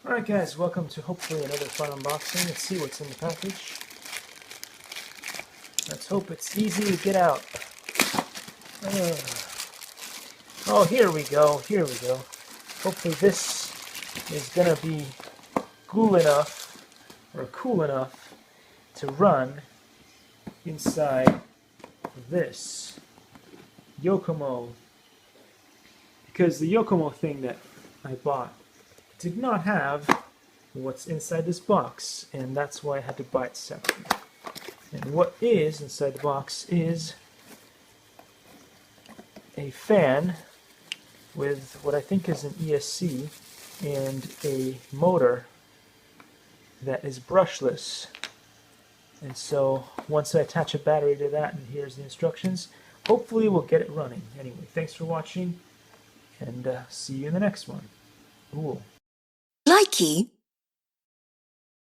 Alright guys, welcome to hopefully another fun unboxing. Let's see what's in the package. Let's hope it's easy to get out. Oh, here we go, here we go. Hopefully this is gonna be cool enough to run inside this Yokomo. Because the Yokomo thing that I bought did not have what's inside this box, and that's why I had to buy it separately. And what is inside the box is a fan with what I think is an ESC and a motor that is brushless. And so once I attach a battery to that, and here's the instructions, hopefully we'll get it running. Anyway, thanks for watching, and see you in the next one. Cool. Likey.